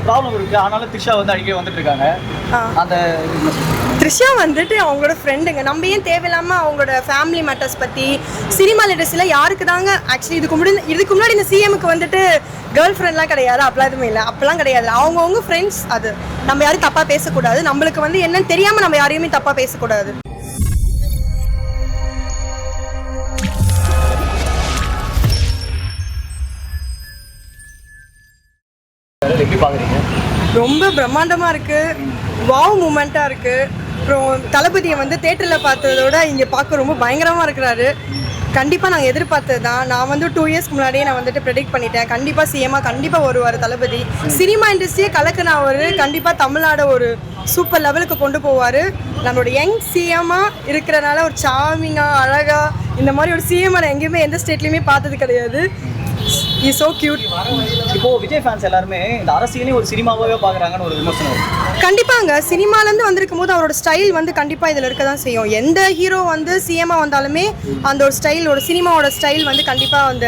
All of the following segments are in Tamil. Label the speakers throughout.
Speaker 1: ப்ராப்ளம் இருக்கு. ஆனாலும் த்ரிஷா வந்து அடிக்கடி வந்துட்டு இருக்காங்க. அந்த
Speaker 2: த்ரிஷா வந்துட்டு அவங்களோட ஃப்ரெண்டுங்க. நம்ம ஏன் தேவையில்லாம அவங்களோட ஃபேமிலி மேட்டர்ஸ் பற்றி சினிமா லிட்டர்ஸில் யாருக்கு தாங்க ஆக்சுவலி இதுக்கு முன்னாடி இந்த சிஎம்க்கு வந்துட்டு கேர்ள் ஃப்ரெண்ட்லாம் கிடையாது, அப்பெல்லாம் எதுவுமே இல்லை, அப்பெல்லாம் கிடையாது. அவங்கவுங்க ஃப்ரெண்ட்ஸ். அது நம்ம யாரும் தப்பாக பேசக்கூடாது. நம்மளுக்கு வந்து என்னன்னு தெரியாமல் நம்ம யாரையுமே தப்பாக பேசக்கூடாது.
Speaker 1: எப்படி பார்க்குறீங்க?
Speaker 2: ரொம்ப பிரம்மாண்டமாக இருக்குது, வாவ் மூமெண்ட்டாக இருக்குது. அப்புறம் தளபதியை வந்து தேட்டரில் பார்த்ததோட இங்கே பார்க்க ரொம்ப பயங்கரமாக இருக்கிறாரு. கண்டிப்பாக நாங்கள் எதிர்பார்த்தது தான். நான் வந்து 2 இயர்ஸ்க்கு முன்னாடியே நான் வந்துட்டு ப்ரெடிக்ட் பண்ணிட்டேன், கண்டிப்பாக சிஎம்மாக கண்டிப்பாக வருவார் தளபதி. சினிமா இண்டஸ்ட்ரியே கலக்குன அவர் கண்டிப்பாக தமிழ்நாடு ஒரு சூப்பர் லெவலுக்கு கொண்டு போவார். நம்மளோட யங் சிஎம்மாக இருக்கிறனால ஒரு சாமிங்காக அழகாக இந்த மாதிரி ஒரு சிஎம்மை நான் எங்கேயுமே எந்த ஸ்டேட்லேயுமே பார்த்தது கிடையாது. Is so cute.
Speaker 1: இப்போ விஜய் ஃபேன்ஸ் எல்லாருமே இந்த அரசியலையும் ஒரு சினிமாவே பார்க்குறாங்கன்னு ஒரு விமர்சனம் இருக்கு.
Speaker 2: கண்டிப்பாங்க. சினிமாலேருந்து வந்திருக்கும் போது அவரோட ஸ்டைல் வந்து கண்டிப்பாக இதில் இருக்க தான் செய்யும். எந்த ஹீரோ வந்து சிஎம்மாக வந்தாலுமே அந்த ஒரு ஸ்டைல், ஒரு சினிமாவோட ஸ்டைல் வந்து கண்டிப்பாக அந்த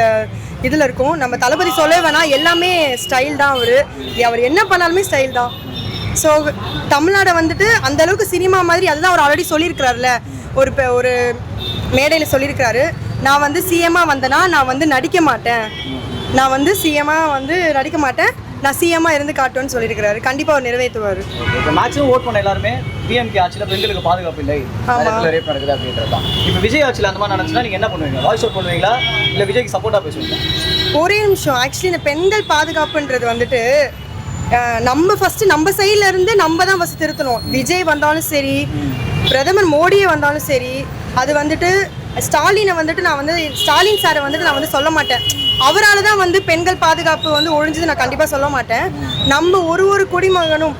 Speaker 2: இதில் இருக்கும். நம்ம தளபதி சொல்ல வேணாம், எல்லாமே ஸ்டைல் தான். அவர் என்ன பண்ணாலுமே ஸ்டைல் தான். ஸோ தமிழ்நாடை வந்துட்டு அந்தளவுக்கு சினிமா மாதிரி, அதுதான் அவர் ஆல்ரெடி சொல்லியிருக்கிறாருல, ஒரு மேடையில் சொல்லியிருக்கிறாரு, நான் வந்து சிஎம்மாக வந்தேன்னா நான் வந்து நடிக்க மாட்டேன், நான் வந்து சிஎம்மாக வந்து நடிக்க மாட்டேன், நான் சிஎம்மாக இருந்து காட்டுவேன்னு சொல்லியிருக்கிறாரு. கண்டிப்பாக அவர் நிறைவேற்றுவார்.
Speaker 1: இப்போ மேக்ஸிமம் ஓட் பண்ண எல்லாருமே டிஎம்கே ஆட்சியில் பெண்களுக்கு பாதுகாப்பு இல்லை, ரேப் நடக்குது அப்படின்றது தான். இப்போ விஜய் ஆட்சியில் அந்த மாதிரி நடந்துச்சுன்னா நீங்கள் என்ன பண்ணுவீங்க? வாய்ஸ் அவுட் பண்ணுவீங்களா இல்லை விஜய்க்கு சப்போர்ட்டாக பேசுவீங்களா?
Speaker 2: ஒரே நிமிஷம். ஆக்சுவலி இந்த பெண்கள் பாதுகாப்புன்றது வந்துட்டு நம்ம ஃபஸ்ட்டு நம்ம சைடில் இருந்து நம்ம தான் ஃபஸ்ட்டு திருத்தணும். விஜய் வந்தாலும் சரி, பிரதமர் மோடியே வந்தாலும் சரி, அது வந்துட்டு ஸ்டாலினை வந்துட்டு நான் வந்து ஸ்டாலின் சாரை வந்துட்டு நான் வந்து சொல்ல மாட்டேன், அவரால் தான் வந்து பெண்கள் பாதுகாப்பு வந்து ஒழிஞ்சது நான் கண்டிப்பாக சொல்ல மாட்டேன். நம்ம ஒரு குடிமகனும்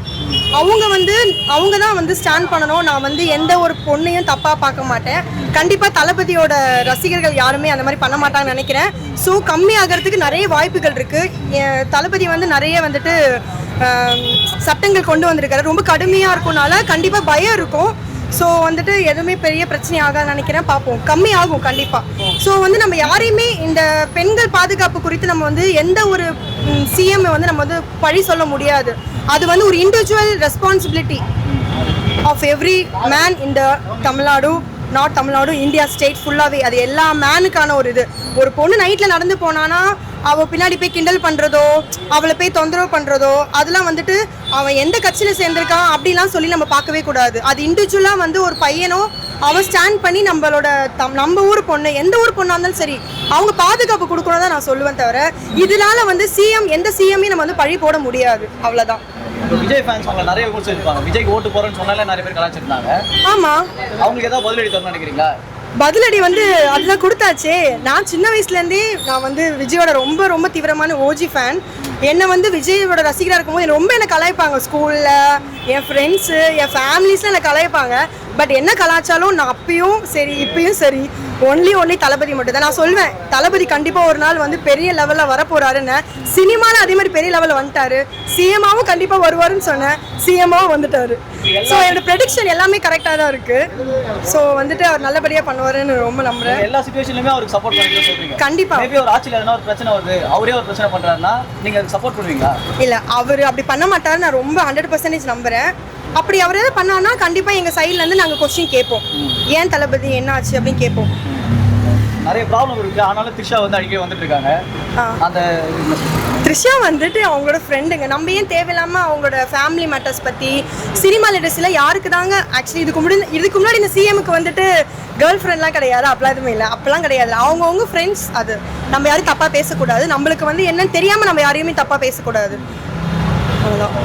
Speaker 2: அவங்க தான் வந்து ஸ்டாண்ட் பண்ணணும். நான் வந்து எந்த ஒரு பொண்ணையும் தப்பாக பார்க்க மாட்டேன். கண்டிப்பாக தளபதியோட ரசிகர்கள் யாருமே அந்த மாதிரி பண்ண மாட்டாங்கன்னு நினைக்கிறேன். ஸோ கம்மி ஆகிறதுக்கு நிறைய வாய்ப்புகள் இருக்குது. தளபதி வந்து நிறைய வந்துட்டு சட்டங்கள் கொண்டு வந்திருக்காரு, ரொம்ப கடுமையாக இருக்கும்னால கண்டிப்பாக பயம் இருக்கும். ஸோ வந்துட்டு எதுவுமே பெரிய பிரச்சனை ஆகாதுன்னு நினைக்கிறேன். பார்ப்போம், கம்மி ஆகும் கண்டிப்பாக. ஸோ வந்து நம்ம யாரையுமே இந்த பெண்கள் பாதுகாப்பு குறித்து நம்ம வந்து எந்த ஒரு சிஎம் வந்து நம்ம வந்து பழி சொல்ல முடியாது. அது வந்து ஒரு individual responsibility of every man இந்த Tamil Nadu, not Tamil Nadu, India state ஃபுல்லாகவே. அது எல்லா மேனுக்கான ஒரு இது. ஒரு பொண்ணு நைட்டில் நடந்து போனான்னா அவள் பின்னாடி போய் கிண்டல் பண்ணுறதோ, அவளை போய் தொந்தரவு பண்ணுறதோ, அதெல்லாம் வந்துட்டு அவன் எந்த கட்சியில் சேர்ந்துருக்கான் அப்படிலாம் சொல்லி நம்ம பார்க்கவே கூடாது. அது இண்டிவிஜுவலாக வந்து ஒரு பையனோ அவன் ஸ்டாண்ட் பண்ணி நம்மளோட நம்ம ஊர் பொண்ணு, எந்த ஊர் பொண்ணாக இருந்தாலும் சரி, அவங்க பாதுகாப்பு கொடுக்கணும் தான் நான் சொல்லுவேன். தவிர இதனால வந்து எந்த சிஎம்மையும் நம்ம வந்து பழி போட முடியாது, அவ்வளோதான்.
Speaker 1: விஜய் ஃபேன்ஸ் அவங்க நிறைய விமர்சனம் இருப்பாங்க. விஜய்க்கு ஓட்டு போறேன்னு சொன்னாலே நிறைய பேர் கலாச்சிருந்தாங்க.
Speaker 2: ஆமாம்,
Speaker 1: அவங்களுக்கு ஏதாவது பதிலடி தரணும்னு நினைக்கிறீங்களா?
Speaker 2: பதிலடி வந்து அதுதான் கொடுத்தாச்சே. நான் சின்ன வயசுலேருந்தே நான் வந்து விஜயோட ரொம்ப ரொம்ப தீவிரமான ஓஜி ஃபேன். என்னை வந்து விஜயோட ரசிகராக இருக்கும்போது ரொம்ப என்னை கலாய்ப்பாங்க. ஸ்கூலில் என் ஃப்ரெண்ட்ஸு, என் ஃபேமிலிஸ்லாம் என்னை கலாய்ப்பாங்க. பட் என்ன கலாச்சாரம் நான் அப்பயும் சரி இப்பயும் சரி ஒன்லி தளபதி மட்டும் தான். நான் சொல்வேன், தளபதி கண்டிப்பாக ஒரு நாள் வந்து பெரிய லெவலில் வரப்போறாருன்னு. சினிமாவில் அதே மாதிரி பெரிய லெவலில் வந்துட்டாரு. சிஎம்மாவும் கண்டிப்பாக வருவாருன்னு சொன்னேன், சிஎம்மாவும் வந்துட்டாரு. ஸோ என்னோட ப்ரெடிக்ஷன் எல்லாமே கரெக்டாக தான் இருக்குது. ஸோ வந்துட்டு அவர் நல்லபடியாக பண்ணுவாருன்னு ரொம்ப நம்புறேன்.
Speaker 1: எல்லா சிச்சுவேஷன்லையுமே அவருக்கு சப்போர்ட் பண்ணுறீங்க சொல்றீங்க.
Speaker 2: கண்டிப்பாக.
Speaker 1: மேபி ஒரு ஆட்சியில் எதனா ஒரு பிரச்சனை வருது, அவரே ஒரு பிரச்சனை பண்ணுறாருன்னா நீங்கள் சப்போர்ட் பண்ணுவீங்களா?
Speaker 2: இல்லை, அவர் அப்படி பண்ண மாட்டாரு, நான் ரொம்ப 100% நம்புகிறேன். அப்படி அவர் எதாவது பண்ணான்னா கண்டிப்பாக எங்கள் சைட்லேருந்து நாங்கள் கொஸ்டின் கேட்போம், ஏன் தளபதி என்ன ஆச்சு அப்படின்னு கேட்போம்.
Speaker 1: நிறைய ப்ராப்ளம் இருக்குது. ஆனாலும் த்ரிஷா வந்து அடிக்கடி வந்துட்டு இருக்காங்க. அந்த
Speaker 2: த்ரிஷா வந்துட்டு அவங்களோட ஃப்ரெண்டுங்க. நம்ம ஏன் தேவையில்லாமல் அவங்களோட ஃபேமிலி மேட்டர்ஸ் பற்றி சினிமா லிட்டர்ஸில் யாருக்கு தாங்க ஆக்சுவலி இதுக்கு முன்னாடி இந்த சிஎம்க்கு வந்துட்டு கேர்ள் ஃப்ரெண்ட்லாம் கிடையாது, அப்பெல்லாம் எதுவுமே இல்லை, அப்பெல்லாம் கிடையாது. அவங்கவுங்க ஃப்ரெண்ட்ஸ். அது நம்ம யாரும் தப்பாக பேசக்கூடாது. நம்மளுக்கு வந்து என்னன்னு தெரியாமல் நம்ம யாரையுமே தப்பாக பேசக்கூடாது, அவ்வளோதான்.